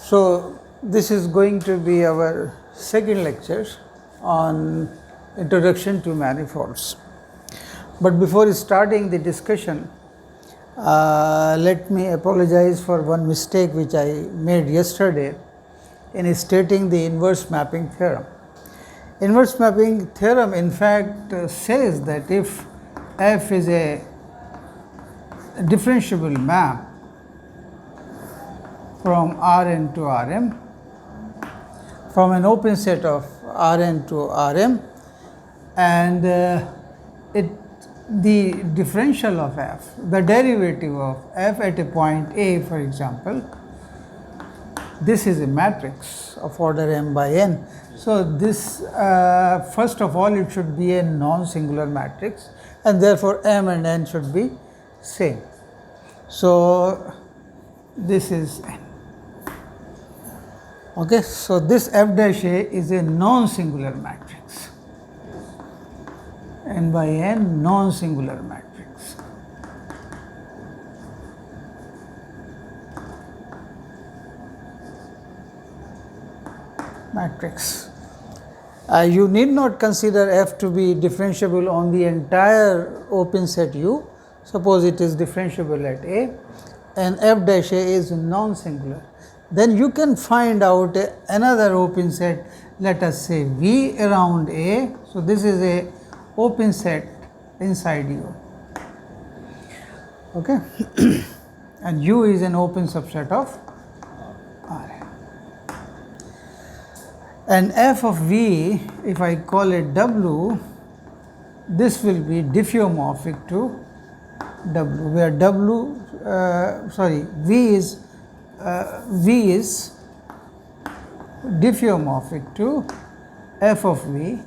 So, this is going to be our second lecture on Introduction to Manifolds. But before starting the discussion, let me apologize for one mistake which I made yesterday in stating the inverse mapping theorem. Inverse mapping theorem in fact says that if f is a differentiable map from Rn to Rm, from an open set of Rn to Rm, and the differential of f, the derivative of f at a point A, for example, this is a matrix of order m by n. So, this first of all it should be a non-singular matrix, and therefore m and n should be same. So, this is n. Okay. So, this f dash A is a non-singular matrix, n by n non-singular matrix. You need not consider f to be differentiable on the entire open set U. Suppose it is differentiable at A and f dash A is non-singular. Then you can find out another open set, let us say V around A. So, this is a open set inside U, okay. And U is an open subset of R. And f of V, if I call it W, this will be diffeomorphic to W, where V is diffeomorphic to f of V,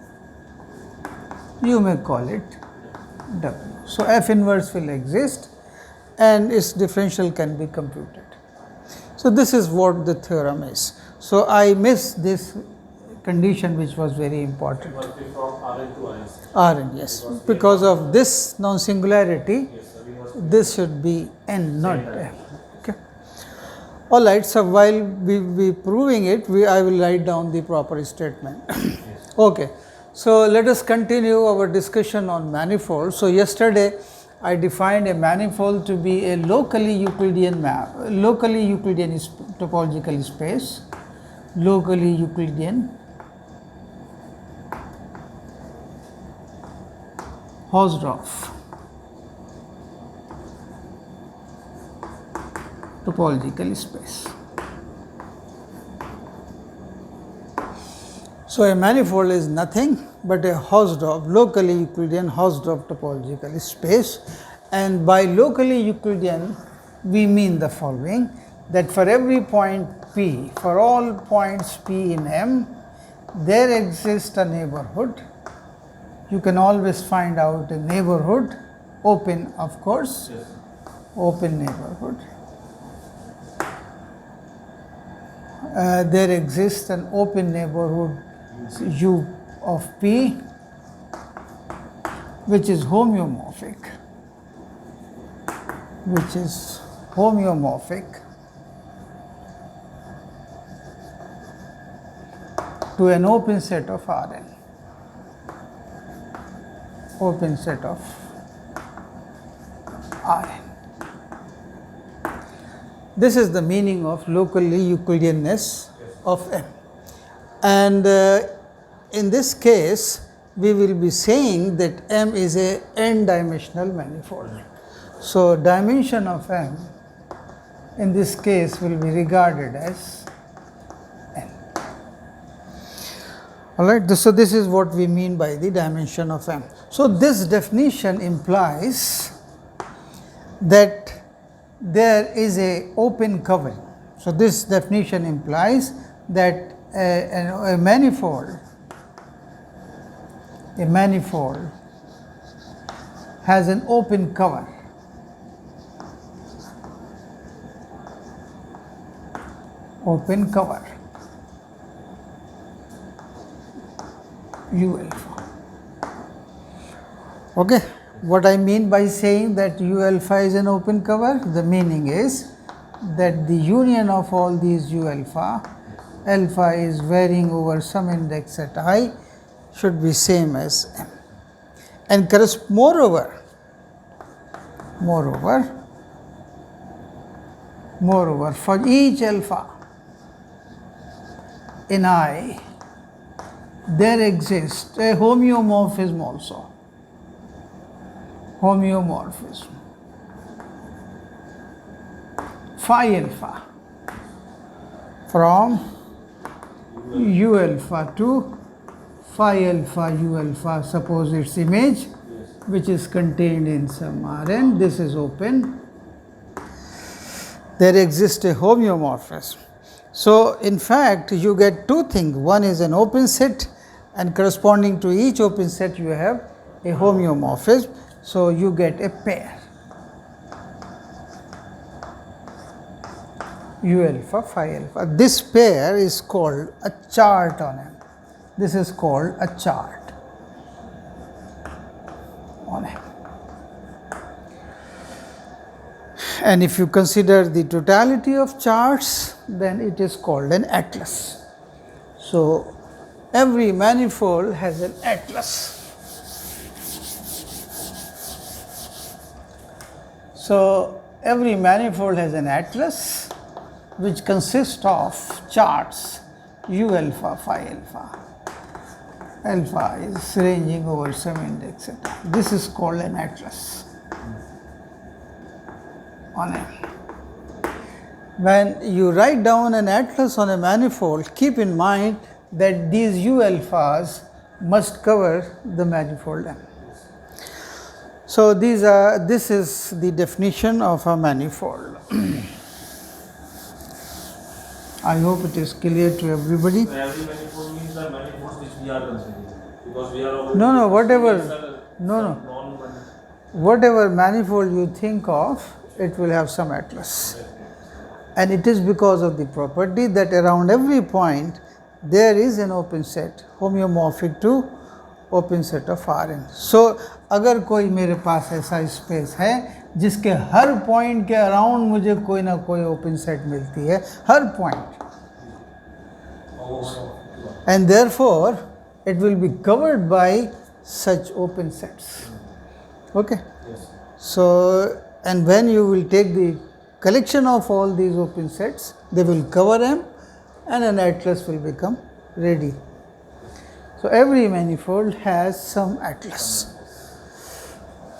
you may call it W. So, f inverse will exist and its differential can be computed. So, this is what the theorem is. So, I missed this condition which was very important. It must be from Rn to Rn, yes. Because of this non-singularity, this should be n, not m. Okay. All right. So, while we be proving it, I will write down the proper statement. Okay. So, let us continue our discussion on manifolds. So, yesterday I defined a manifold to be a locally Euclidean topological space, locally Euclidean Hausdorff topological space. So, a manifold is nothing but a Hausdorff, locally Euclidean Hausdorff topological space, and by locally Euclidean we mean the following, that for every point P, for all points P in M, there exists a neighborhood. You can always find out a neighborhood, open of course, yes. Open neighborhood. There exists an open neighborhood U of P, which is homeomorphic, to an open set of Rn, open set of Rn. This is the meaning of locally Euclideanness of M. And in this case, we will be saying that M is a n-dimensional manifold. So, dimension of M in this case will be regarded as n. All right. So, this is what we mean by the dimension of M. So, this definition implies that there is a open covering. So, this definition implies that a manifold has an open cover. Open cover U alpha. Okay. What I mean by saying that U alpha is an open cover, the meaning is that the union of all these U alpha, alpha is varying over some index at I, should be same as M. And moreover, for each alpha in I, there exists a homeomorphism also. Homeomorphism. Phi alpha from U alpha to phi alpha U alpha, suppose its image, which is contained in some Rn, this is open. There exists a homeomorphism. So, in fact, you get two things. One is an open set, and corresponding to each open set you have a homeomorphism. So, you get a pair U alpha phi alpha. This pair is called a chart on M. This is called a chart on M. And if you consider the totality of charts, then it is called an atlas. So, every manifold has an atlas. So, every manifold has an atlas which consists of charts U alpha phi alpha. Alpha is ranging over some index. This is called an atlas on M. When you write down an atlas on a manifold, keep in mind that these U alphas must cover the manifold M. So, this is the definition of a manifold. I hope it is clear to everybody. So every manifold means the manifolds which we are considering, because we are whatever manifold you think of, it will have some atlas. And it is because of the property that around every point there is an open set homeomorphic to open set of Rn. So, अगर कोई मेरे पास ऐसा space है जिसके हर point के around मुझे कोई ना कोई ओपन सेट मिलती है, हर point, and therefore it will be covered by such open sets. Okay. Yes. So, and when you will take the collection of all these open sets, they will cover M and an atlas will become ready. So, every manifold has some atlas.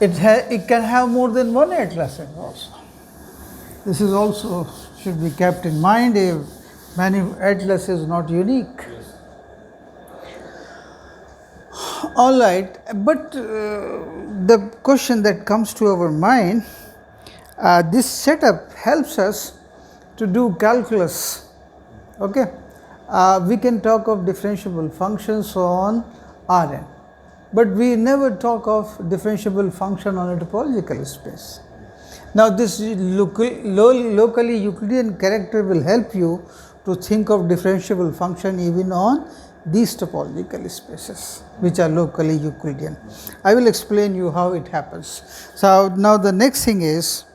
It can have more than one atlas also. This is also should be kept in mind. A atlas is not unique. Yes. All right, but the question that comes to our mind, this setup helps us to do calculus. Okay, we can talk of differentiable functions on Rn, but we never talk of differentiable function on a topological space. Now, this locally Euclidean character will help you to think of differentiable function even on these topological spaces which are locally Euclidean. I will explain you how it happens. So, now the next thing is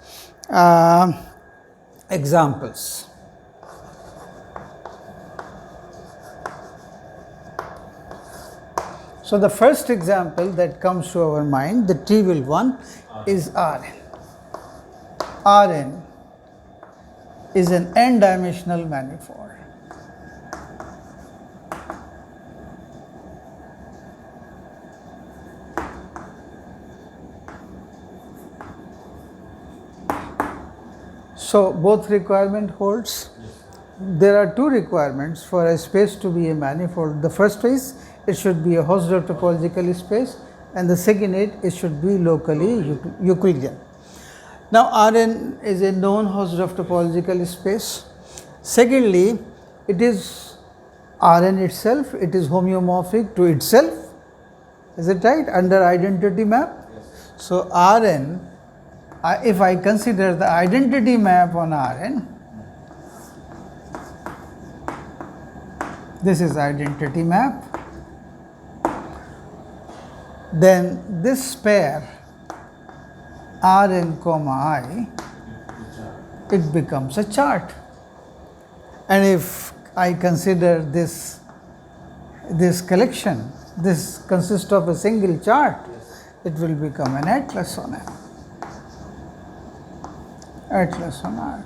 examples. So, the first example that comes to our mind, the trivial one, is Rn. Rn is an n-dimensional manifold. So, both requirement holds. There are two requirements for a space to be a manifold. The first is it should be a Hausdorff topological space, and the second is it should be locally Euclidean. Now, Rn is a known Hausdorff topological space. Secondly, it is Rn itself, it is homeomorphic to itself. Is it right? Under identity map. Yes. So, Rn, if I consider the identity map on Rn, this is identity map, then this pair Rn comma I it becomes a chart. And if I consider this collection, this consists of a single chart, it will become an atlas on M. Atlas on R.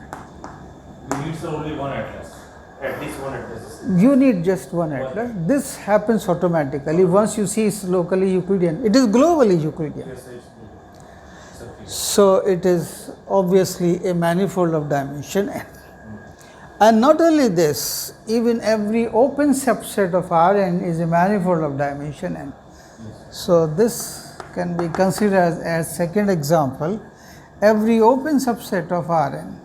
You need only one atlas, at least one atlas. You need just one atlas. This happens automatically once you see it's locally Euclidean. It is globally Euclidean. Yes, it's good. So it is obviously a manifold of dimension n. And not only this, even every open subset of Rn is a manifold of dimension n. So this can be considered as second example. Every open subset of Rn,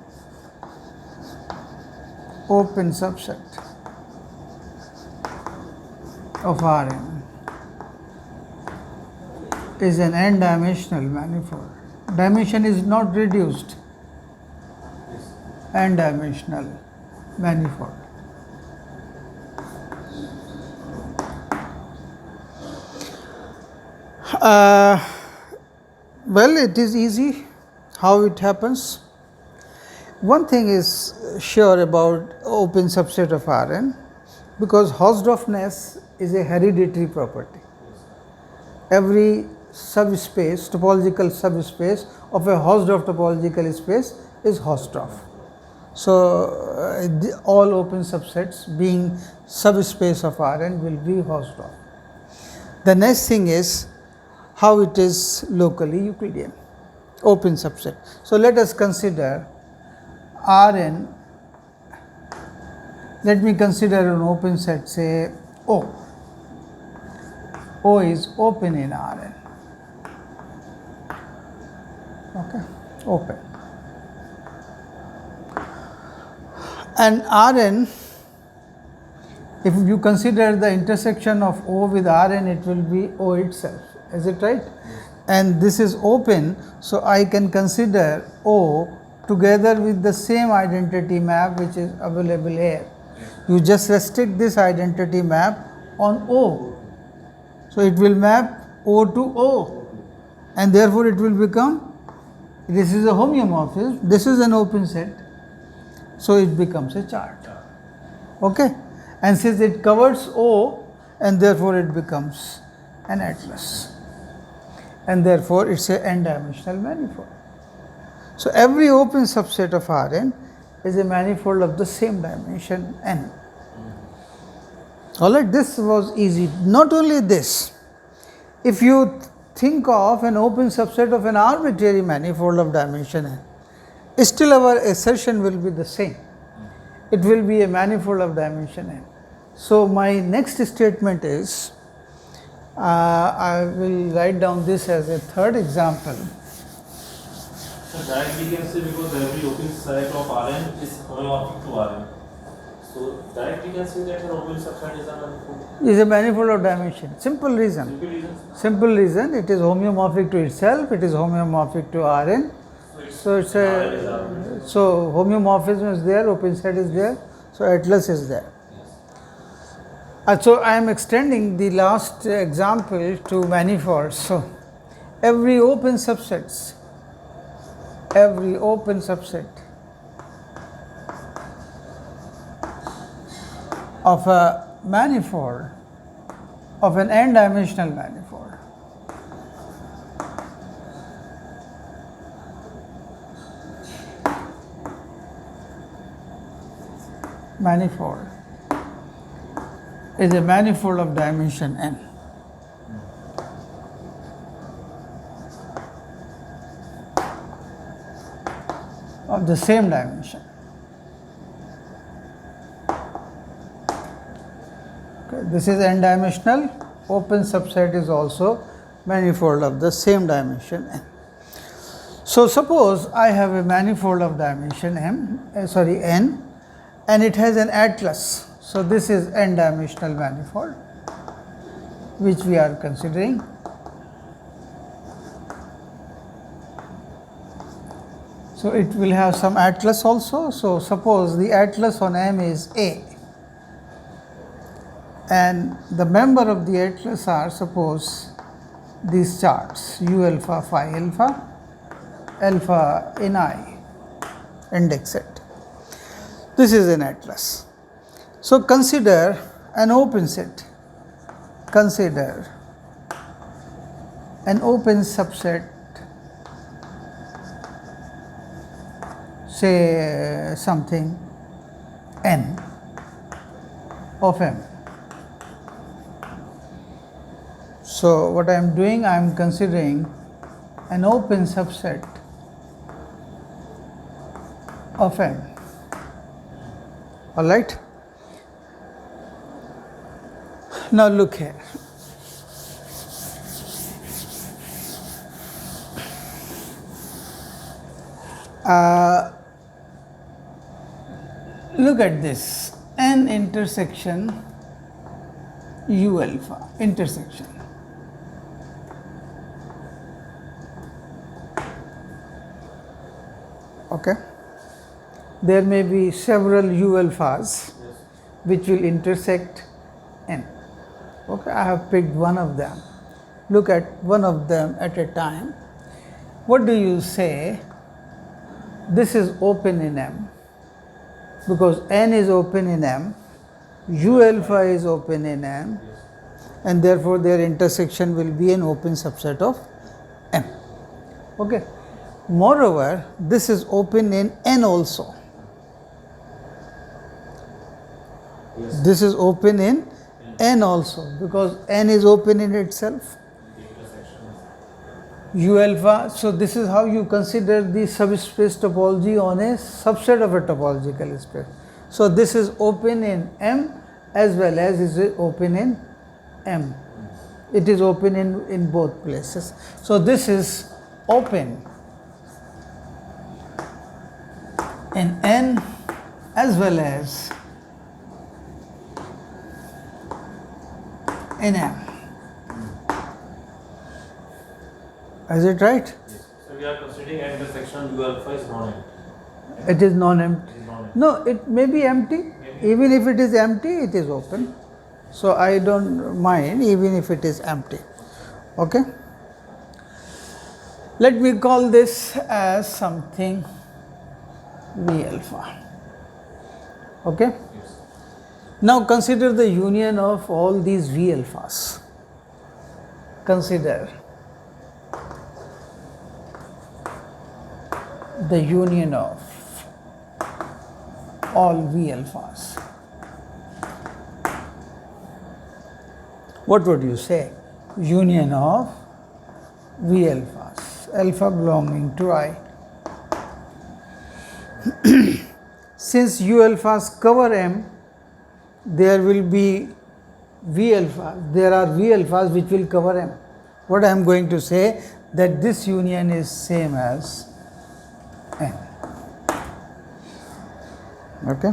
open subset of Rn is an n-dimensional manifold. Dimension is not reduced, n-dimensional manifold. Well, it is easy how it happens. One thing is sure about open subset of Rn, because Hausdorffness is a hereditary property. Every subspace, topological subspace of a Hausdorff topological space is Hausdorff. So all open subsets being subspace of Rn will be Hausdorff. The next thing is how it is locally Euclidean, open subset. So let us consider Rn. Let me consider an open set, say O. O is open in Rn. Okay, open. And Rn, if you consider the intersection of O with Rn, it will be O itself. Is it right? And this is open, so I can consider O together with the same identity map which is available here. You just restrict this identity map on O. So it will map O to O, and therefore it will become, this is a homeomorphism, this is an open set, so it becomes a chart. Okay? And since it covers O, and therefore it becomes an atlas. And therefore it's a n-dimensional manifold. So every open subset of Rn is a manifold of the same dimension n. Alright, this was easy. Not only this, if you think of an open subset of an arbitrary manifold of dimension n, still our assertion will be the same. It will be a manifold of dimension n. So my next statement is, I will write down this as a third example. So directly we can say, because every open set of Rn is homeomorphic to Rn. So directly we can say that an open subset is a manifold. Is a manifold of dimension. Simple reason. Simple reason. Simple reason. It is homeomorphic to itself. It is homeomorphic to Rn. So it's a, so homeomorphism is there. Open set is there. So atlas is there. So I am extending the last example to manifolds. So every open subset of a manifold, of an n-dimensional manifold, is a manifold of dimension n. Of the same dimension. Okay, this is n-dimensional. Open subset is also manifold of the same dimension n. So suppose I have a manifold of dimension n, and it has an atlas. So this is n-dimensional manifold, which we are considering. So it will have some atlas also. So suppose the atlas on M is A, and the member of the atlas are, suppose, these charts: U alpha, phi alpha, alpha in I, index set. This is an atlas. So consider an open set. Consider an open subset, say something n of M. So what I am doing, I am considering an open subset of M. All right. Now look here. Look at this, n intersection u alpha intersection. Okay. There may be several u alphas which will intersect n. Okay, I have picked one of them. Look at one of them at a time. What do you say? This is open in M. Because n is open in M, u alpha is open in M, and therefore their intersection will be an open subset of M. Okay. Moreover, this is open in N also. Yes. This is open in N also, because N is open in itself. U alpha, so this is how you consider the subspace topology on a subset of a topological space. So this is open in M as well as is open in M. It is open in both places. So this is open in N as well as in M. Is it right? Yes. So we are considering intersection u alpha is non-empty. It is non-empty. It is non-empty. No, it may be empty. Even if it is empty, it is open. So I don't mind even if it is empty. Okay. Let me call this as something V alpha. Okay. Yes. Now consider the union of all these V alphas. Consider the union of all V alphas. What would you say? Union of V alphas, alpha belonging to I. Since U alphas cover M, there will be V alpha. There are V alphas which will cover M. What I am going to say, that this union is same as N. Okay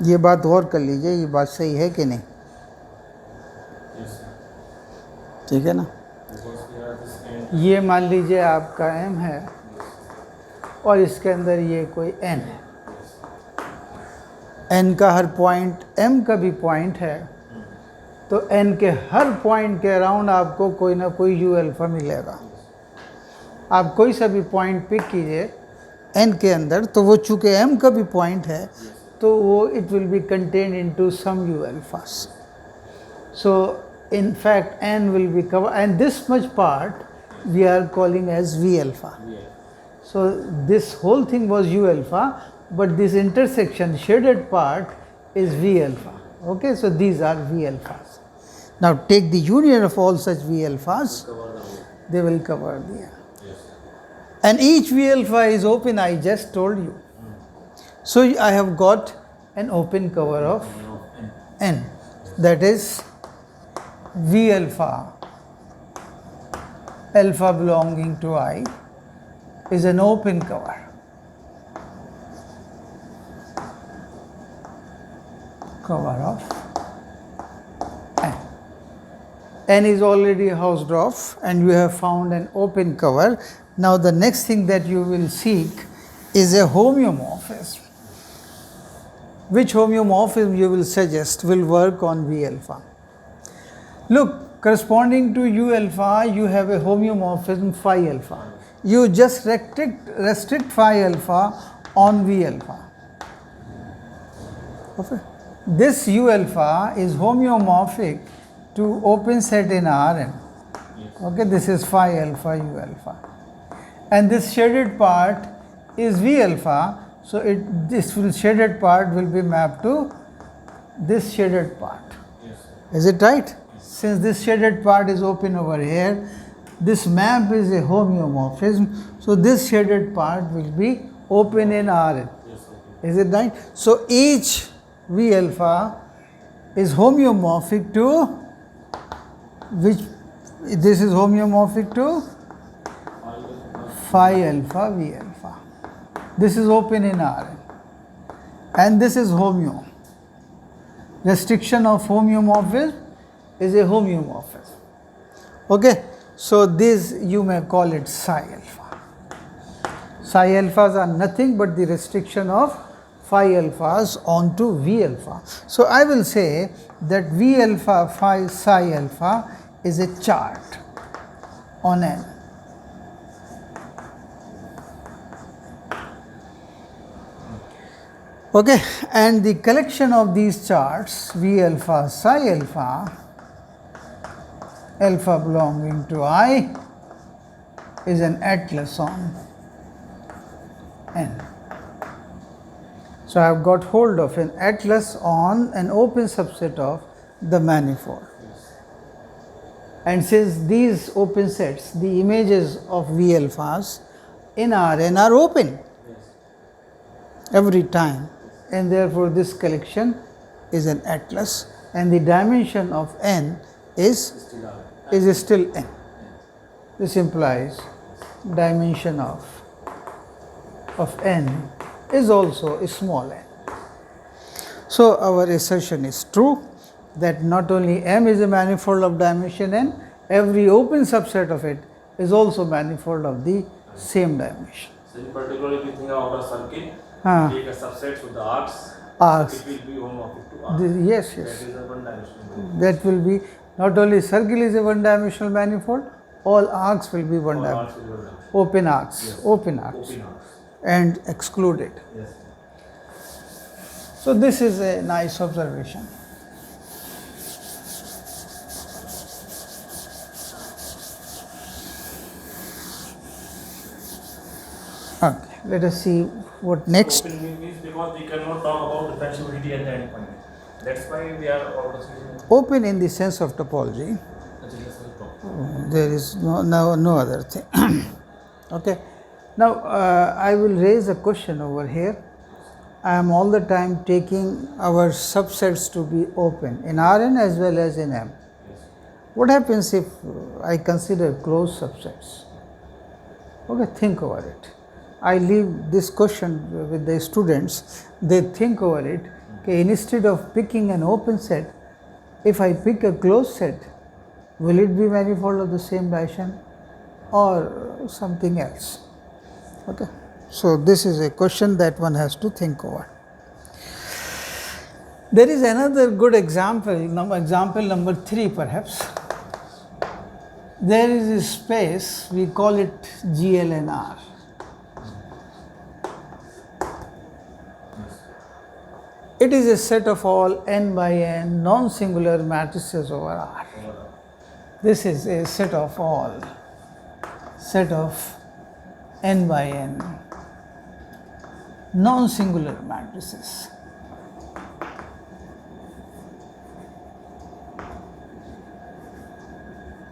ये बात और कर लीजिए, ये बात सही है कि नहीं? Yes, sir. ठीक है ना? Because here this end. ये मान लीजिए आपका M है और इसके अंदर ये कोई N है. N का हर पॉइंट M का भी पॉइंट है, तो N के हर पॉइंट के अराउंड आपको कोई ना कोई U अल्फा मिलेगा. आप कोई सा भी पॉइंट पिक कीजिए N के अंदर, तो वो चूँकि M का भी पॉइंट है, तो वो it will be contain into some U alphas. So in fact N will be covered, and this much part we are calling as V alpha. Yeah. So this whole thing was U alpha, but this intersection shaded part is V alpha. Okay, so these are V alphas. Now take the union of all such V alphas, Cover the whole. they will cover the Yes. and each V alpha is open, I just told you. So I have got an open cover of N, that is V alpha, alpha belonging to I is an open cover. Cover of N. N is already housed off and you have found an open cover. Now the next thing that you will seek is a homeomorphism. Which homeomorphism you will suggest will work on V alpha? Look, corresponding to U alpha, you have a homeomorphism phi alpha. You just restrict phi alpha on V alpha. Okay. This U alpha is homeomorphic to open set in Rn. Okay, this is phi alpha U alpha, and this shaded part is V alpha. So this shaded part will be mapped to this shaded part. Yes. Is it right? Since this shaded part is open over here, this map is a homeomorphism. So this shaded part will be open in Rn. Yes. Okay. Is it right? So each V alpha is homeomorphic to which? This is homeomorphic to phi alpha V alpha. This is open in Rn, and this is homeo. Restriction of homeomorphism is a homeomorphism. Okay, so this you may call it psi alpha. Psi alphas are nothing but the restriction of phi alphas onto V alpha. So I will say that V alpha phi psi alpha is a chart on N. Okay, and the collection of these charts V alpha psi alpha, alpha belonging to I, is an atlas on N. So I have got hold of an atlas on an open subset of the manifold. And since these open sets, the images of V alphas in Rn are open every time, and therefore this collection is an atlas, and the dimension of N is still N. This implies dimension of N is also a small n. So our assertion is true that not only M is a manifold of dimension n, every open subset of it is also manifold of the same dimension. So in particular, if you think about a circle, take a subset with the arcs, Arcs. it will be homomorphic to arcs. Yes, That yes. is a one-dimensional. That will be not only circle is a one-dimensional manifold, all arcs will be All one-dimensional. arcs will be one-dimensional. Open arcs, Yes. open arcs, Open arcs. and excluded. Yes. So this is a nice observation. Okay, let us see what next. Open means because we cannot talk about differentiability at the end point. That's why we are all discussing. Open in the sense of topology. There is no other thing. Okay. Now I will raise a question over here. I am all the time taking our subsets to be open in Rn as well as in M. What happens if I consider closed subsets? Okay, think over it. I leave this question with the students. They think over it. Okay, instead of picking an open set, if I pick a closed set, will it be manifold of the same dimension or something else? Okay. So this is a question that one has to think over. There is another good example, example number 3 perhaps. There is a space, we call it GLNR. It is a set of all n by n non-singular matrices over R. This is a set of all, set of n by n non-singular matrices.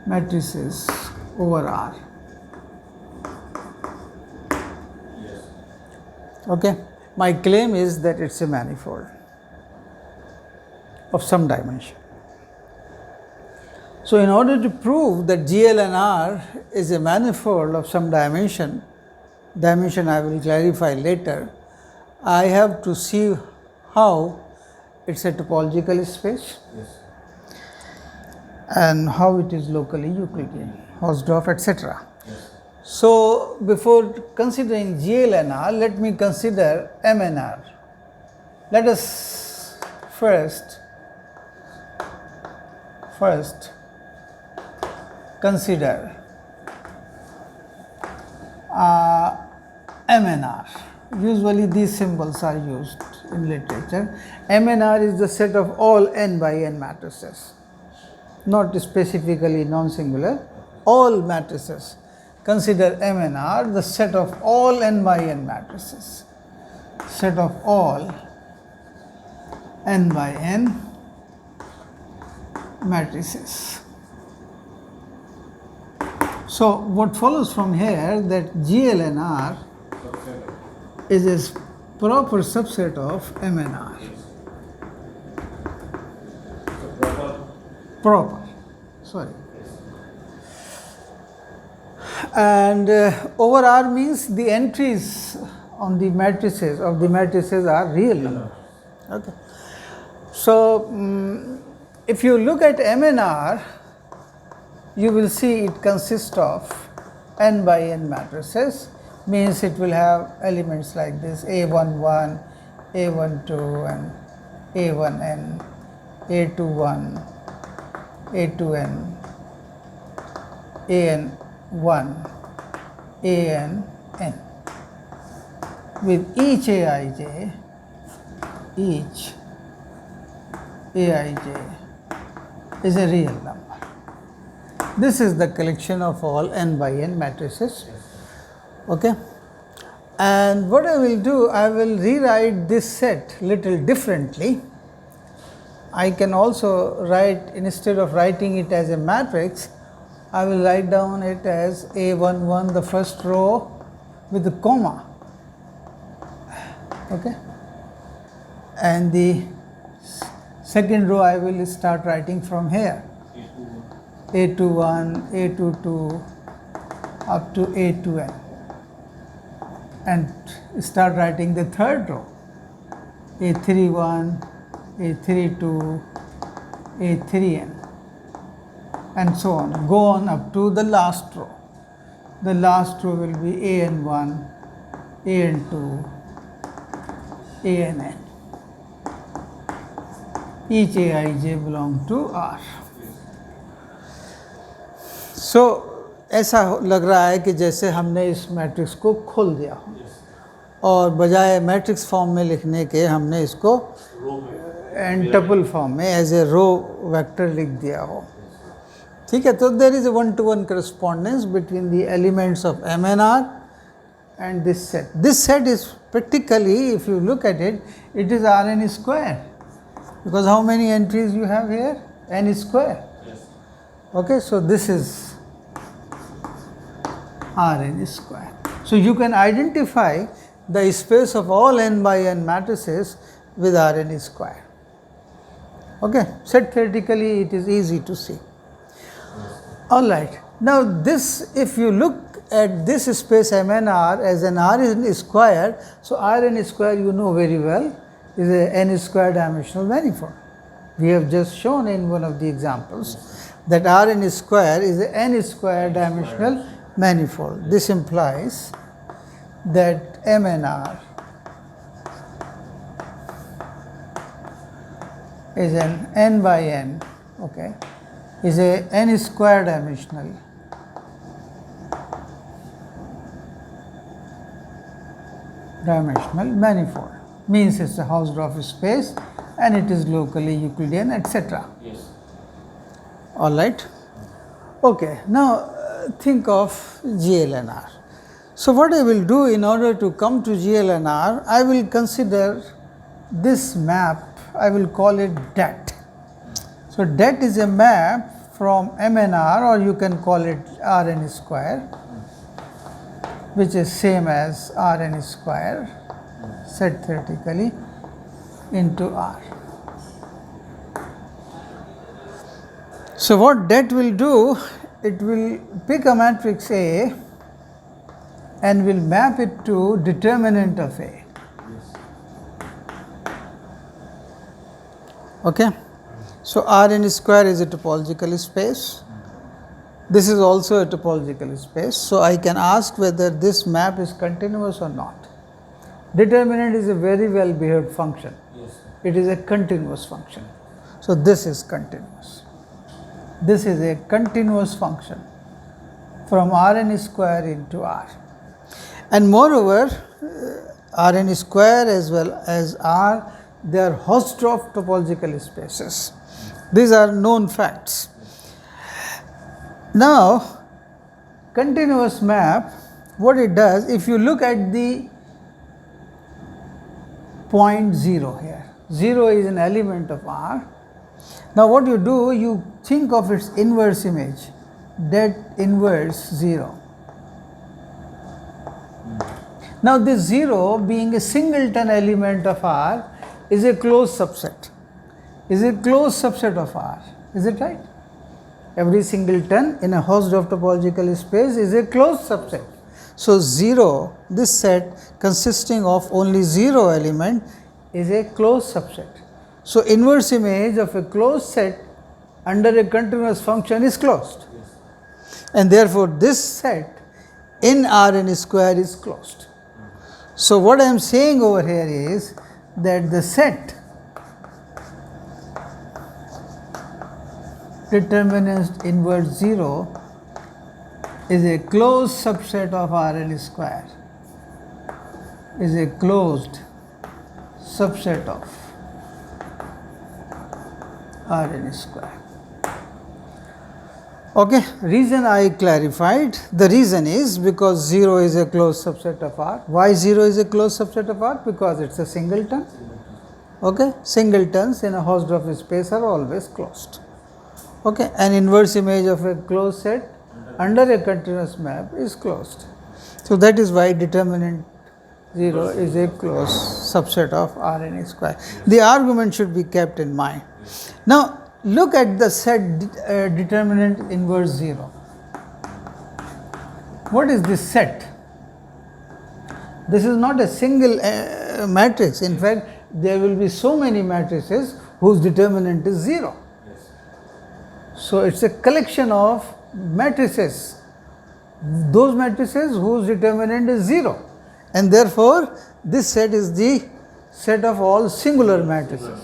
Matrices over R. Yes. Okay. My claim is that it's a manifold of some dimension. So in order to prove that GLNR is a manifold of some dimension I will clarify later, I have to see how it's a topological space. Yes. And how it is locally Euclidean, Hausdorff, etc. Yes. So before considering GLNR, let me consider MNR. Let us first consider MNR. usually these symbols are used in literature. M and R is the set of all n by n matrices, not specifically non-singular, all matrices. Consider M and R the set of all n by n matrices, set of all n by n matrices. So what follows from here, that GL and R is a proper subset of M and R. Proper, sorry. And over R means the entries on the matrices of the matrices are real numbers. Okay. So if you look at M and R, you will see it consists of n by n matrices, means it will have elements like this: A11, A12, and A1n, A21, A2n, AN1, ANn. With each Aij is a real number. This is the collection of all n by n matrices. Okay. And what I will do, I will rewrite this set little differently. I can also write, instead of writing it as a matrix, I will write down it as A11, the first row with a comma. Okay. And the second row I will start writing from here. A21, A22 up to A2n, and start writing the third row: A31, A32, A3n, and so on. Go on up to the last row. The last row will be AN1, AN2, ANn. Each Aij belong to R. So ऐसा लग रहा है कि जैसे हमने इस matrix को खोल दिया हो और बजाय मैट्रिक्स फॉर्म में लिखने के हमने इसको एंटपल फॉर्म में एज ए रो वेक्टर लिख दिया हो. ठीक है. तो there is a one to one correspondence between the elements of M and R and this set. This set is practically, if you look at it, it is Rn square, because how many entries you have here? N square. Okay, so this is Rn square. So you can identify the space of all n by n matrices with Rn square. Okay, set theoretically it is easy to see. All right. Now this, if you look at this space M and R as an Rn square, so Rn square you know very well is a n square dimensional manifold. We have just shown in one of the examples that Rn square is a n square dimensional manifold. This implies that M and R is an n by n, okay, is a n square dimensional manifold. Means it's a Hausdorff space and it is locally Euclidean, etc. Yes. All right. Okay. Now think of GL and R. So what I will do in order to come to GL and R, I will consider this map, I will call it det. So det is a map from M and R, or you can call it Rn square, which is same as Rn square set theoretically into R. So what det will do, it will pick a matrix A and will map it to determinant of A. Okay. So Rn square is a topological space. This is also a topological space. So I can ask whether this map is continuous or not. Determinant is a very well behaved function. Yes. It is a continuous function. So this is continuous. This is a continuous function from Rn square into R. And moreover, Rn square as well as R, they are host of topological spaces. These are known facts. Now, continuous map, what it does, if you look at the point 0 here, 0 is an element of R. Now what you do, you think of its inverse image, that inverse 0. Now this 0 being a singleton element of R is a closed subset, is a closed subset of R, is it right? Every singleton in a host of topological space is a closed subset. So 0, this set consisting of only 0 element is a closed subset. So inverse image of a closed set under a continuous function is closed. And therefore this set in Rn square is closed. So what I am saying over here is that the set determinant inverse 0 is a closed subset of Rn square, is a closed subset of Rn square. Okay, reason I clarified, the reason is because 0 is a closed subset of R. Why 0 is a closed subset of R? Because it's a singleton. Okay, singletons in a host of space are always closed. Okay, an inverse image of a closed set under a continuous map is closed. So that is why determinant 0 is a closed subset of Rn square. The argument should be kept in mind. Now look at the set determinant inverse 0. What is this set? This is not a single matrix. In fact, there will be so many matrices whose determinant is 0. So it's a collection of matrices, those matrices whose determinant is 0, and therefore this set is the set of all singular matrices.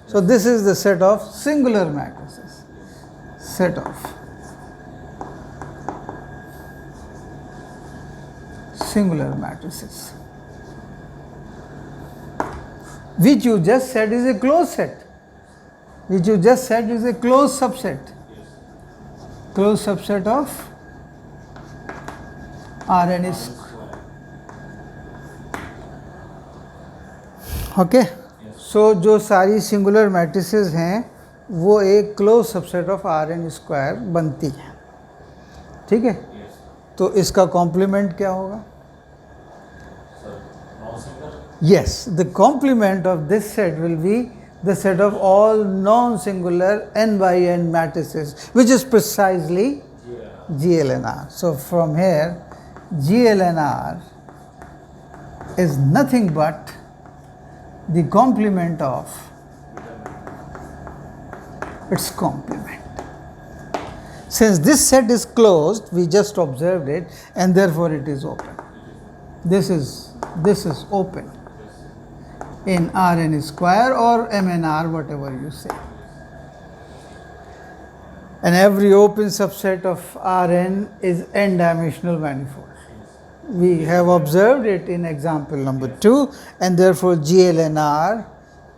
So this is the set of singular matrices, set of singular matrices, which you just said is a closed set, which you just said is a closed subset, closed subset of Rn square. Okay, so जो सारी singular matrices हैं वो एक close subset of Rn square बनती हैं, ठीक है? तो इसका कॉम्प्लीमेंट क्या होगा? Yes, the complement of this set will be the set of all non-singular n by n matrices, which is precisely GLNR. So from here, GLNR is nothing but the complement of its complement. Since this set is closed, we just observed it, and therefore it is open. This is open in Rn square or MNR, whatever you say. And every open subset of Rn is n-dimensional manifold. We have observed it in example number 2, and therefore GLNR,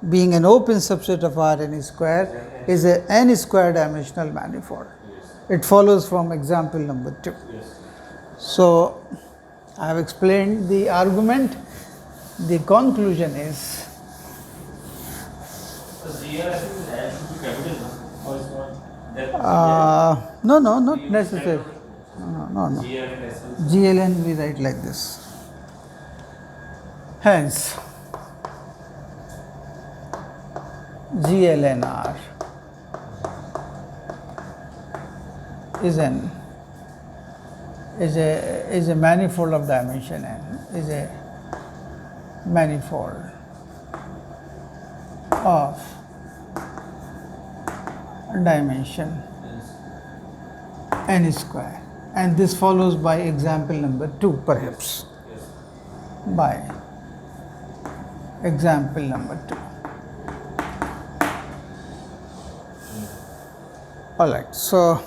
being an open subset of Rn square, is a n square dimensional manifold. It follows from example number 2. So I have explained the argument. The conclusion is no, not necessary. No. GLN we write like this. Hence, GLNR is a manifold of dimension n, is a manifold of dimension n square, and this follows by example number 2 perhaps. By example number 2. All right, so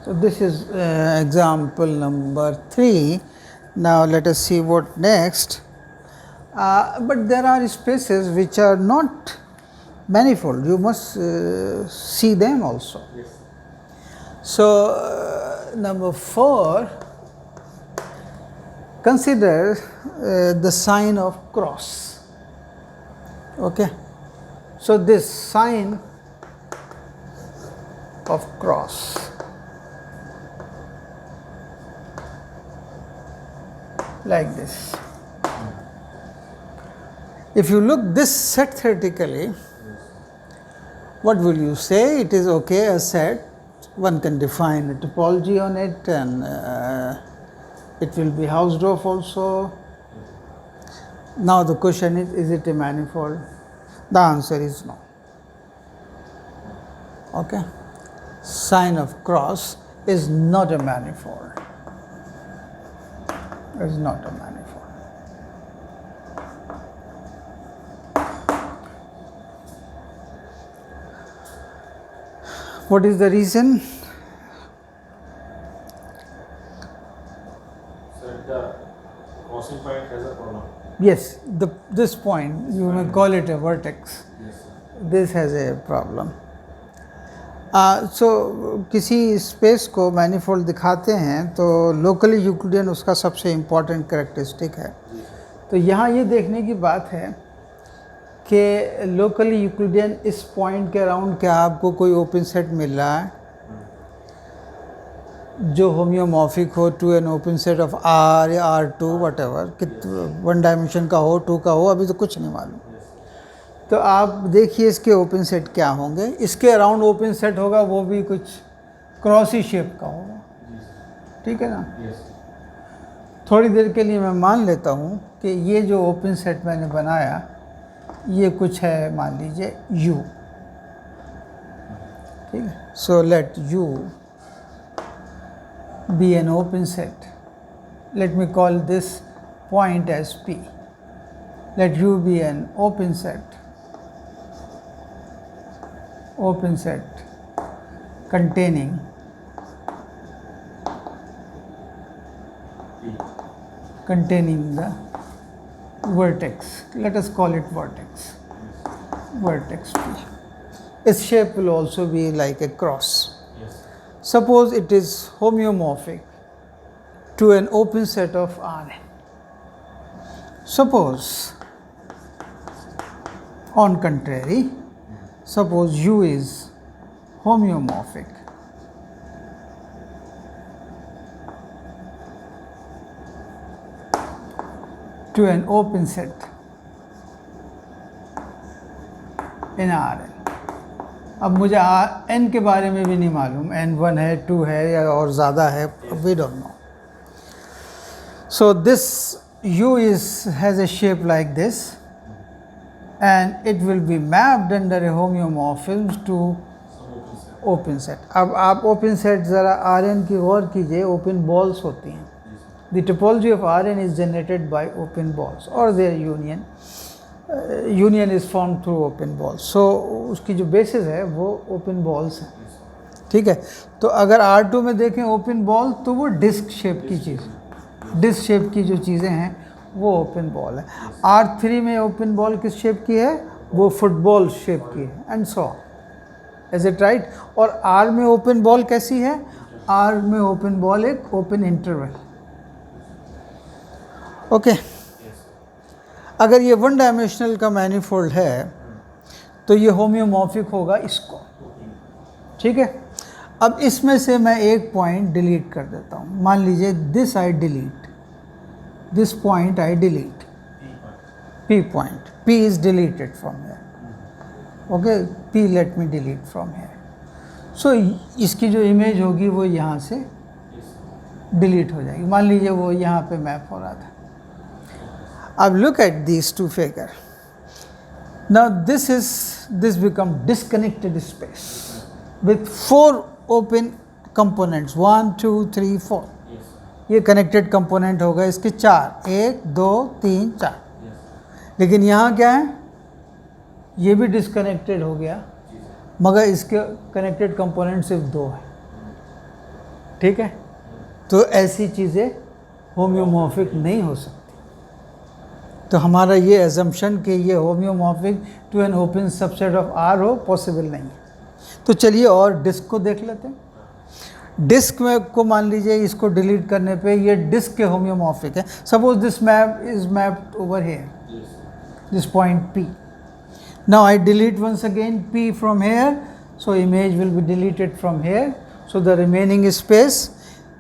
So this is example number 3. Now let us see what next. But there are spaces which are not manifold. You must see them also. Yes. So number 4, consider the sign of cross. Okay. So this sign of cross like this. If you look this set theoretically, what will you say? It is okay, a set. One can define a topology on it, and it will be Hausdorff also. Now the question is it a manifold? The answer is no. Okay. Sign of cross is not a manifold. Is not a manifold. What is the reason? So the crossing point has a problem. Yes, this point, you may call it a vertex. Yes, sir. This has a problem. So किसी space को manifold दिखाते हैं तो locally Euclidean उसका सबसे important characteristic है. तो यहाँ ये देखने की बात है कि लोकली यूक्लिडियन इस पॉइंट के अराउंड क्या आपको कोई ओपन सेट मिल रहा है जो होम्योमॉर्फिक हो to an open set of R या R2 what ever, one dimension का हो, 2 का हो, अभी तो कुछ नहीं मालूम. तो आप देखिए इसके ओपन सेट क्या होंगे. इसके अराउंड ओपन सेट होगा वो भी कुछ क्रॉसी शेप का होगा. ठीक है ना. थोड़ी देर के लिए मैं मान लेता हूँ कि ये जो ओपन सेट मैंने बनाया ये कुछ है, मान लीजिए U. ठीक है. So let U be an open set. Let me call this point as P. Let U be an open set containing the vertex. Let us call it vertex P. Its shape will also be like a cross. Suppose it is homeomorphic to an open set of Rn. Suppose, on contrary, suppose U is homeomorphic to an open set in Rn. अब मुझे n के बारे में भी नहीं मालूम, n1 है, 2 है या और ज़्यादा है, we don't know. So this U has a shape like this and it will be mapped under a homeomorphism to open set. अब आप open set ज़रा Rn की गौर कीजिए, open balls होती हैं. The topology of Rn is generated by open balls or their union. Union is formed through open balls. So उसकी जो basis है वो open balls है. ठीक है. तो अगर R2 में देखें open ball तो वो डिस्क शेप की चीज़, डिस्क शेप की जो चीज़ें हैं वो ओपन बॉल है. R3 में ओपन बॉल किस शेप की है? वो फुटबॉल शेप की है. And so is it right. और R में ओपन बॉल कैसी है? R में ओपन बॉल एक ओपन इंटरवल. ओके. अगर ये वन डायमेंशनल का मैनिफोल्ड है तो ये होम्योमॉर्फिक होगा इसको. ठीक है. अब इसमें से मैं एक पॉइंट डिलीट कर देता हूँ. मान लीजिए this I delete, this point I delete, P point. P is deleted from here. Okay, P let me delete from here. So इसकी जो इमेज होगी वो यहाँ से डिलीट हो जाएगी. मान लीजिए वो यहाँ पे मैप हो रहा था. अब look at these two figure. Now this become disconnected space with 4 open components. 1, 2, 3, 4. ये कनेक्टेड कंपोनेंट होगा इसके 4, 1, 2, 3, 4. लेकिन यहाँ क्या है? ये भी डिस्कनेक्टेड हो गया, मगर इसके कनेक्टेड कंपोनेंट सिर्फ 2 है. ठीक है, तो ऐसी चीज़ें होम्योमॉर्फिक नहीं हो सकती। तो हमारा ये एजम्पशन कि ये homeomorphic to an open subset of R हो पॉसिबल नहीं है। तो चलिए और डिस्क को देख लेते हैं। डिस्क में को मान लीजिए इसको डिलीट करने पे ये डिस्क के होम्योमॉर्फिक है। Suppose this map is mapped over here, this point P. Now I delete once again P from here, so image will be deleted from here. So the remaining space,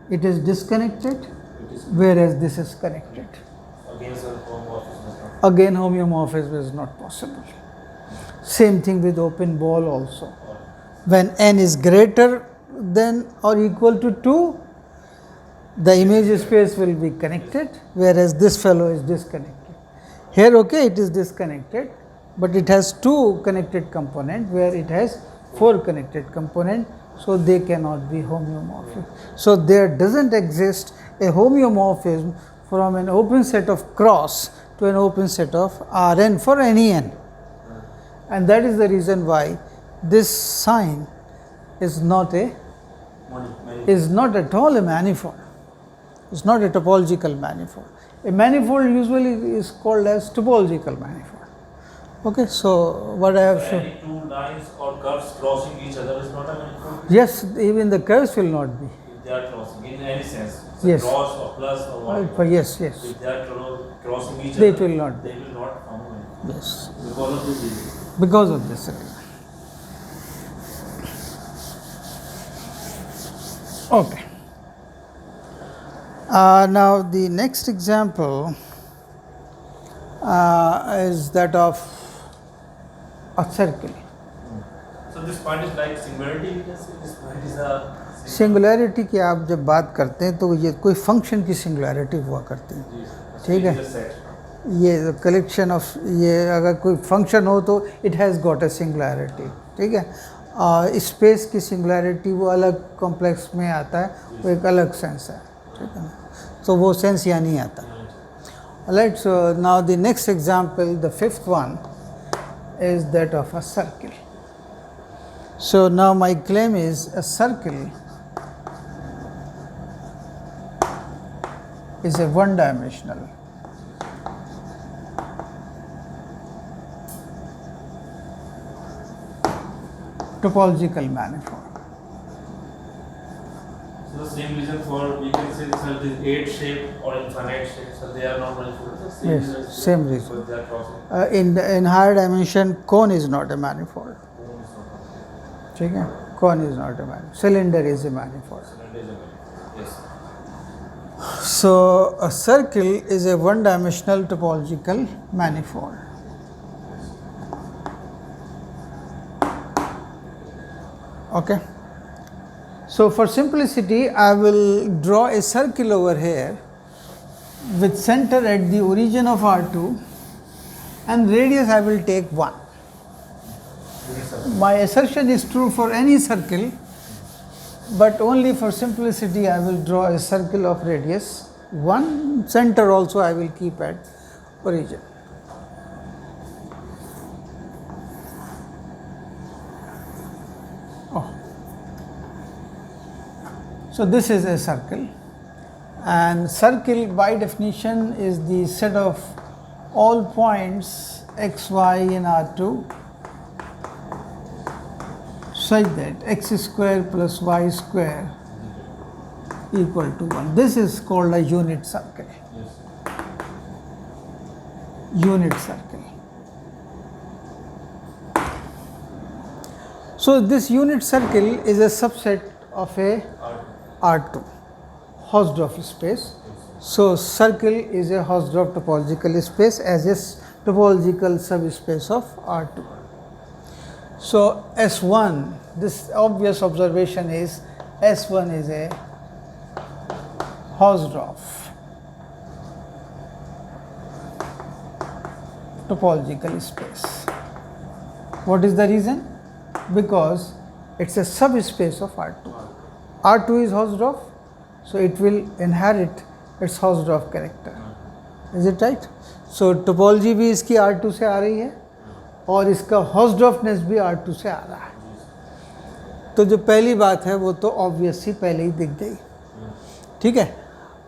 it is disconnected, whereas this is connected. Again homeomorphism is not possible. Same thing with open ball also. When n is greater than or equal to 2, the image space will be connected, whereas this fellow is disconnected. Here, okay, it is disconnected, but it has 2 connected components, where it has 4 connected components, so they cannot be homeomorphic. So there doesn't exist a homeomorphism from an open set of cross to an open set of Rn for any n, and that is the reason why this sign is not at all a manifold. It's not a topological manifold. A manifold usually is called as topological manifold. Okay, so what I have shown. Any two lines or curves crossing each other is not a manifold? Yes, even the curves will not be. If they are crossing in any sense, Yes. cross or plus or what? Yes, yes. If they are crossing each They other, will not be. they will not form a manifold. Yes, Because of this reason. because of this reason. Okay. Now the next example is that of a circle. So this point is like singularity, we can say this point is a singularity की आप जब बात करते हैं तो ये कोई function की सिंगुलैरिटी हुआ करती है, ठीक है। ये कलेक्शन ऑफ, ये अगर कोई फंक्शन हो तो it has got a singularity, ठीक है। स्पेस की सिंगुलैरिटी वो अलग कॉम्प्लेक्स में आता है, वो एक अलग सेंस है, ठीक है ना, तो वो सेंस यहाँ नहीं आता। Let's now the next example, the fifth one, is that of a circle. So now my claim is a circle is a one-dimensional topological manifold. So the same reason for, we can say this is 8 shape or infinite shape, so they are not manifold. Yes, same reason. So they are crossing. In higher dimension, cone is not a manifold. ठीक है, cone is not a manifold. Cylinder is a manifold. Yes. So a circle is a one-dimensional topological manifold. Okay. So for simplicity, I will draw a circle over here with center at the origin of R2 and radius I will take 1. My assertion is true for any circle, but only for simplicity I will draw a circle of radius 1. Center also I will keep at origin. So this is a circle, and circle by definition is the set of all points x, y in R2 such that x square plus y square equal to 1. This is called a unit circle. Unit circle. So this unit circle is a subset of a R2, Hausdorff space. So circle is a Hausdorff topological space as a topological subspace of R2. So S1, this obvious observation is S1 is a Hausdorff topological space. What is the reason? Because it's a subspace of R2. R2 is Hausdorff, so it will inherit its Hausdorff character. Is it right? So topology भी इसकी R2 से आ रही है और इसका Hausdorffness भी R2 से आ रहा है। तो जो पहली बात है वो तो ऑब्वियस ही पहले ही दिख गई। ठीक है,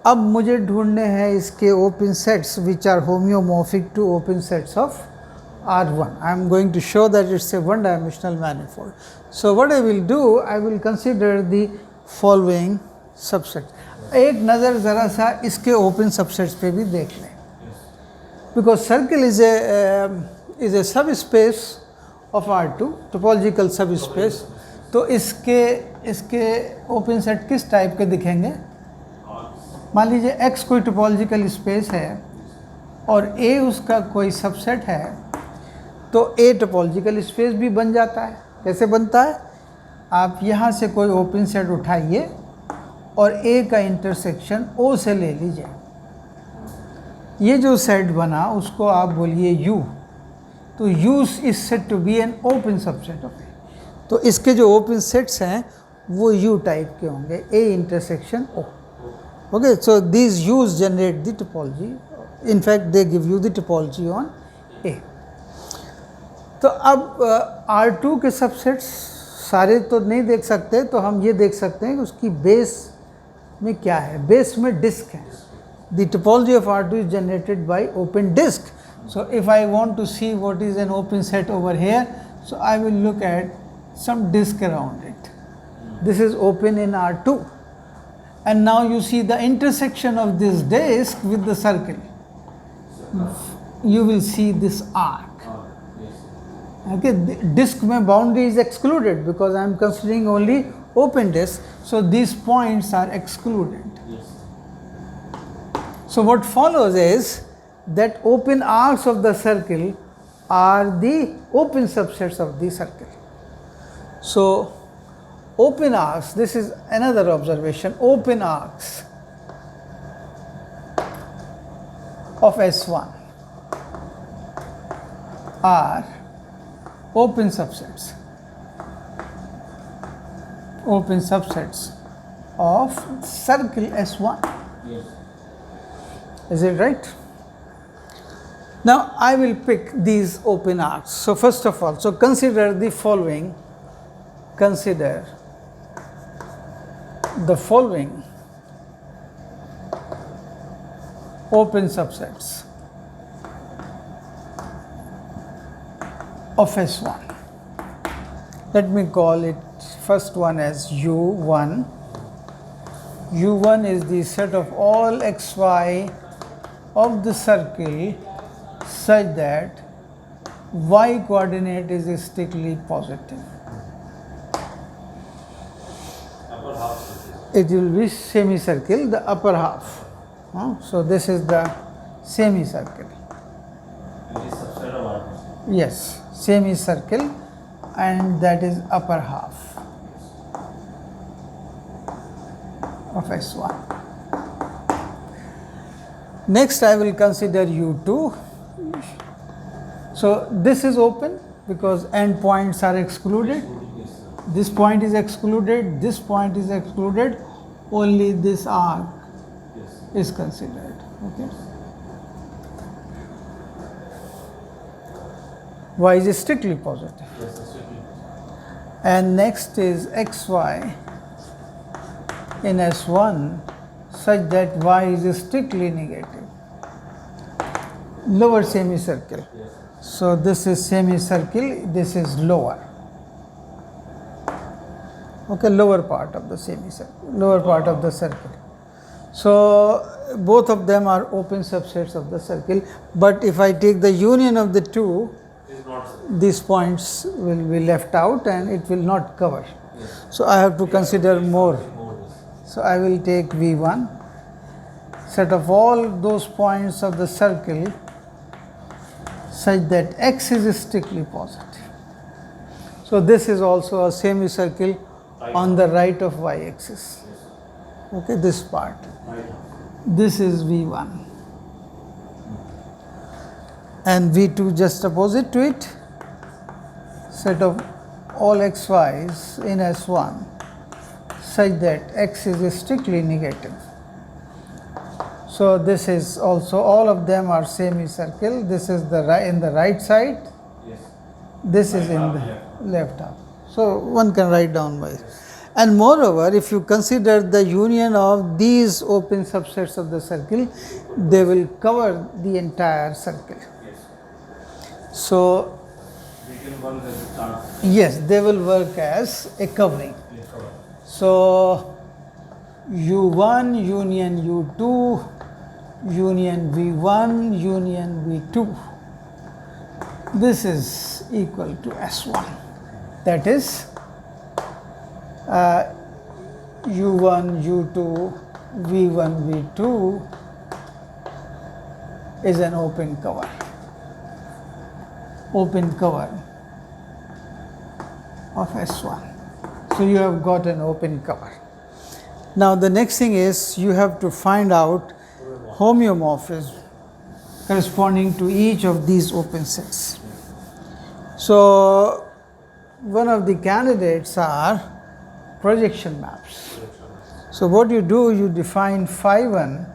अब मुझे ढूंढने हैं इसके open sets which are homeomorphic to open sets of R1. I am going to show that it's a one dimensional manifold. So what I will do, I will consider the following subsets. एक नज़र ज़रा सा इसके open subsets पे भी देख लें, because circle is a सब स्पेस ऑफ R2, टोपोलॉजिकल सब स्पेस. तो इसके ओपन सेट किस टाइप के दिखेंगे? मान लीजिए X कोई टोपोलॉजिकल स्पेस है और A उसका कोई सबसेट है, तो A टोपोलॉजिकल स्पेस भी बन जाता है. कैसे बनता है? आप यहाँ से कोई ओपन सेट उठाइए और A का इंटरसेक्शन O से ले लीजिए. ये जो सेट बना उसको आप बोलिए U. तो U is set to be an open subset of A. तो इसके जो ओपन सेट्स हैं वो U टाइप के होंगे, A intersection O. Okay, so these U's generate the topology. In fact, they give you the topology on A. तो अब R2 के सबसेट्स सारे तो नहीं देख सकते, तो हम ये देख सकते हैं कि उसकी बेस में क्या है. बेस में डिस्क है. The topology of R2 is generated by open disk. So if I want to see what is an open set over here, so I will look at some disk around it. This is open in R2. And now you see the intersection of this disk with the circle. You will see this arc. Okay, disk mein boundary is excluded because I am considering only open disk, so these points are excluded. So what follows is that open arcs of the circle are the open subsets of the circle. So open arcs, this is another observation, open arcs of S1 are open subsets of circle S1. Yes. Is it right? Now I will pick these open arcs. So first of all, so consider the following. Consider the following open subsets of S1. Let me call it first one as U1. U1 is the set of all xy of the circle such that y coordinate is strictly positive. Upper half. It will be semicircle, the upper half. So this is the semicircle. It is subset of R2. Yes, semicircle, and that is upper half of S1. Next I will consider U2. So this is open because end points are excluded. Yes. This point is excluded, this point is excluded, only this arc Yes. is considered. Okay. Y is strictly positive. Yes, strictly. And next is xy in S1 such that y is strictly negative. Lower semicircle. Yes. So this is semicircle, this is lower. Okay, lower part of the semicircle, lower part of the circle. So both of them are open subsets of the circle, but if I take the union of the two, It is not. these points will be left out and it will not cover. Yes. So I have to consider more. More. Yes. So I will take V1, set of all those points of the circle such that x is strictly positive. So this is also a semicircle on the right of y-axis. Yes. Okay, this part. Right. This is V1. And V2 just opposite to it, set of all xy's in S1 such that x is strictly negative. So this is also, all of them are semicircle. This is the right, in the right side, Yes. this is Right in half, the left. left half. So one can write down by. And moreover, if you consider the union of these open subsets of the circle, they will cover the entire circle. Yes. So, We can work as a chart. yes, they will work as a covering. Yes, cover. So, U1 union U2 union V1 union V2, this is equal to S1. That is U1 U2 V1 V2 is an open cover of S1. So you have got an open cover. Now the next thing is you have to find out homeomorphism corresponding to each of these open sets. So one of the candidates are projection maps. So what you do, you define phi 1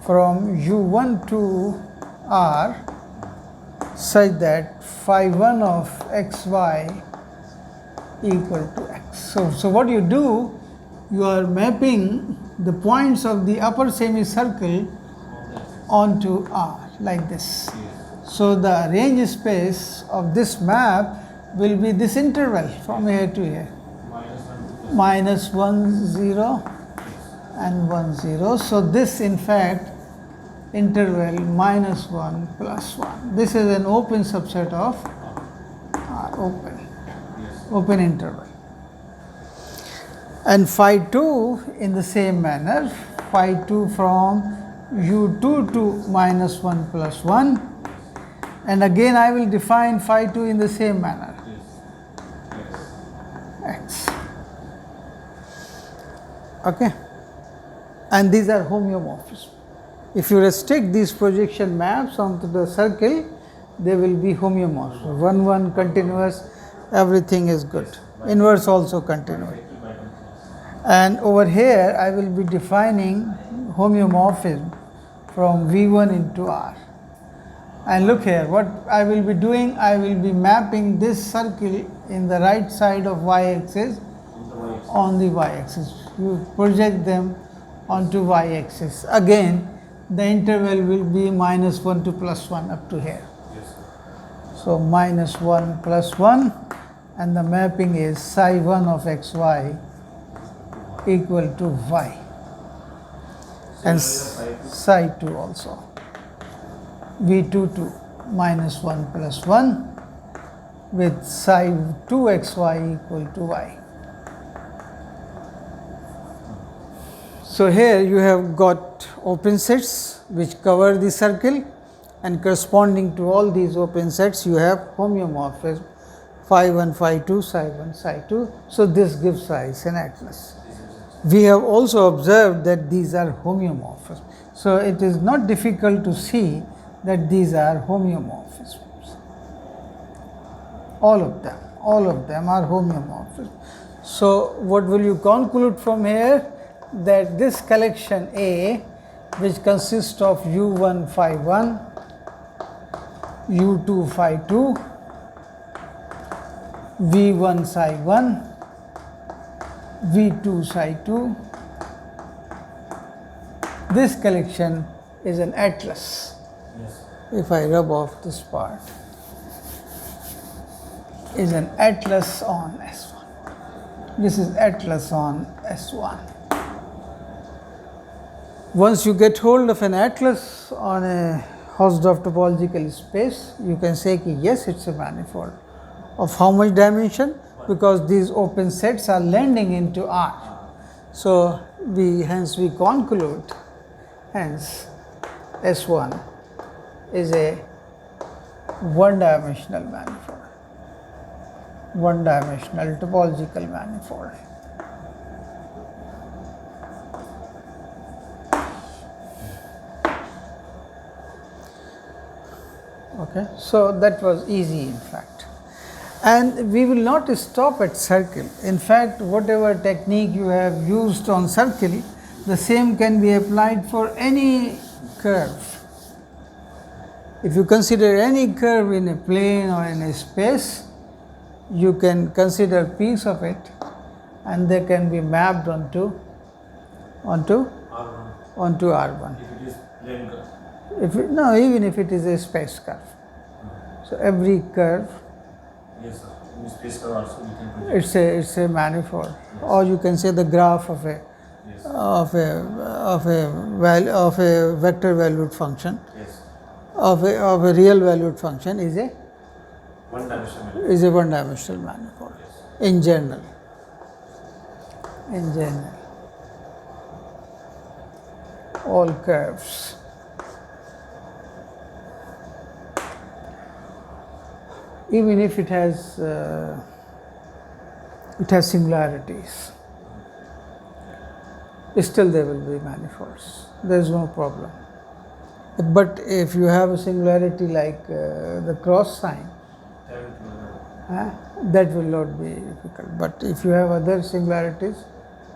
from U1 to R such that phi 1 of xy equal to x. So what you do, you are mapping the points of the upper semicircle onto R like this. So the range space of this map will be this interval from here to here, minus 1, 0 and 1, 0. So this in fact interval minus 1 plus 1. This is an open subset of open interval. And phi 2 in the same manner, phi 2 from U2 to minus 1 plus 1, and again I will define phi 2 in the same manner, x. Okay, and these are homeomorphism. If you restrict these projection maps onto the circle, they will be homeomorphic. 1, 1 continuous, everything is good. Inverse also continuous. And over here, I will be defining homeomorphism from V1 into R. And look here, what I will be doing, I will be mapping this circle in the right side of y-axis on the y-axis. You project them onto y-axis. Again, the interval will be minus 1 to plus 1 up to here. So minus 1 plus 1, and the mapping is psi 1 of xy equal to y, and psi 2 also, V2 to minus 1 plus 1 with psi 2 xy equal to y. So here you have got open sets which cover the circle, and corresponding to all these open sets you have homeomorphism phi 1, phi 2, psi 1, psi 2. So this gives rise an atlas. We have also observed that these are homeomorphisms. So it is not difficult to see that these are homeomorphisms. All of them are homeomorphisms. So what will you conclude from here? That this collection A, which consists of U1 phi 1, U2 phi 2, V1 psi 1, V2 psi 2, this collection is an atlas. Yes. If I rub off this part, is an atlas on S1. This is atlas on S1. Once you get hold of an atlas on a Hausdorff topological space, you can say yes, it's a manifold. Of how much dimension? Because these open sets are lending into R. So hence we conclude, hence S1 is a one-dimensional manifold, one-dimensional topological manifold. Okay, so that was easy in fact. And we will not stop at circle. In fact, whatever technique you have used on circle, the same can be applied for any curve. If you consider any curve in a plane or in a space, you can consider piece of it and they can be mapped onto R1. R1. If it is plane curve. No, even if it is a space curve. So every curve, Yes, sir. In space curve also we can project. it's a manifold, or you can say the graph of a Yes. of a vector valued function, Yes. of a real valued function is a One one-dimensional manifold. Yes. In general. All curves. Even if it has singularities, still there will be manifolds. There is no problem. But if you have a singularity like the cross sign, that will not be difficult. But if you have other singularities,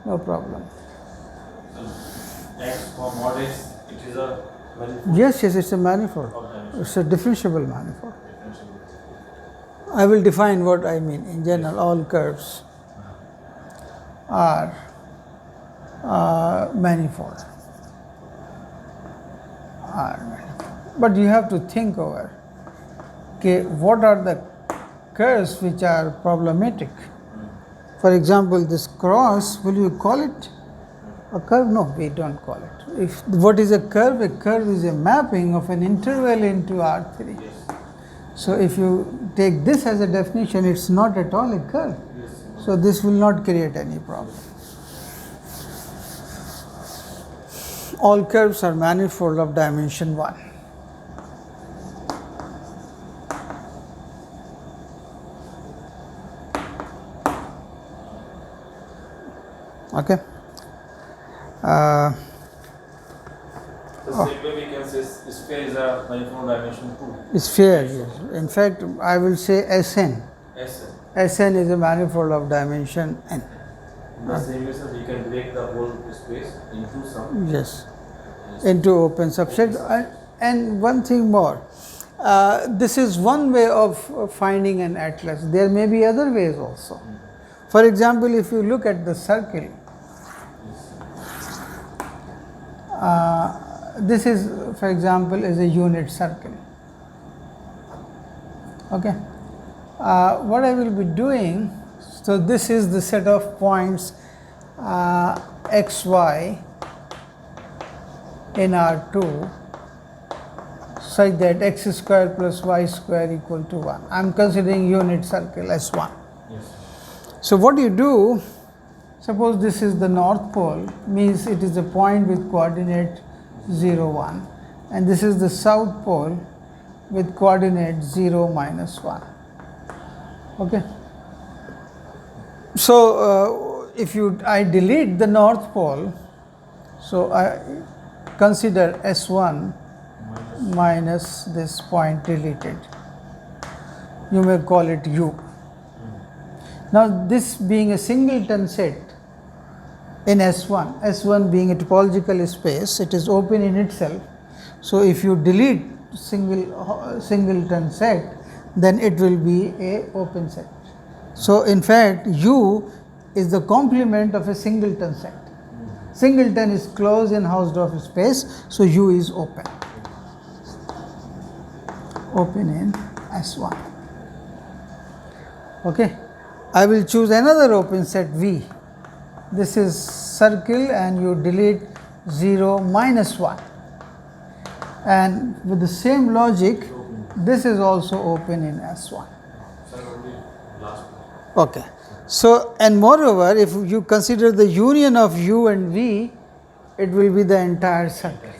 no problem. X for mod X, it is a manifold. Yes, it's a manifold. Of dimension. It's a differentiable manifold. Differentiable. I will define what I mean. In general, all curves are manifold. But you have to think over, okay, what are the curves which are problematic? For example, this cross, will you call it a curve? No, we don't call it. What is a curve? A curve is a mapping of an interval into R3. Yes. So if you take this as a definition, it's not at all a curve. Yes. So this will not create any problem. All curves are manifold of dimension 1. Okay. The same way we can say sphere is a manifold dimension 2. Sphere, yes. In fact, I will say Sn. Sn. Sn is a manifold of dimension n. In the same way, sir, we can break the whole space into some. Yes. Into open subsets. And one thing more. This is one way of finding an atlas. There may be other ways also. For example, if you look at the circle, this is, for example, is a unit circle. Okay. What I will be doing, so this is the set of points x, y in R2 such that x square plus y square equal to 1. I am considering unit circle S1. Yes. So what you do, suppose this is the north pole, means it is a point with coordinate 0, 1, and this is the south pole with coordinate 0, minus 1. Okay. So if I delete the north pole, so I consider S1 minus this point deleted. You may call it U. Now this being a singleton set in S1 being a topological space, it is open in itself. So if you delete singleton set, then it will be a open set. So in fact, U is the complement of a singleton set. Singleton is closed in Hausdorff space, so U is open. Open in S1. Okay. I will choose another open set V. This is circle and you delete 0, minus 1. And with the same logic, this is also open in S1. Okay. So, and moreover, if you consider the union of U and V, it will be the entire circle.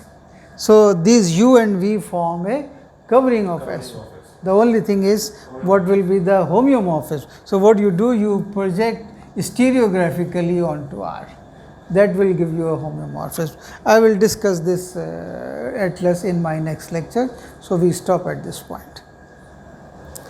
So, these U and V form a covering of S1. The only thing is what will be the homeomorphism. So, what you do, you project stereographically onto R. That will give you a homeomorphism. I will discuss this atlas in my next lecture. So, we stop at this point.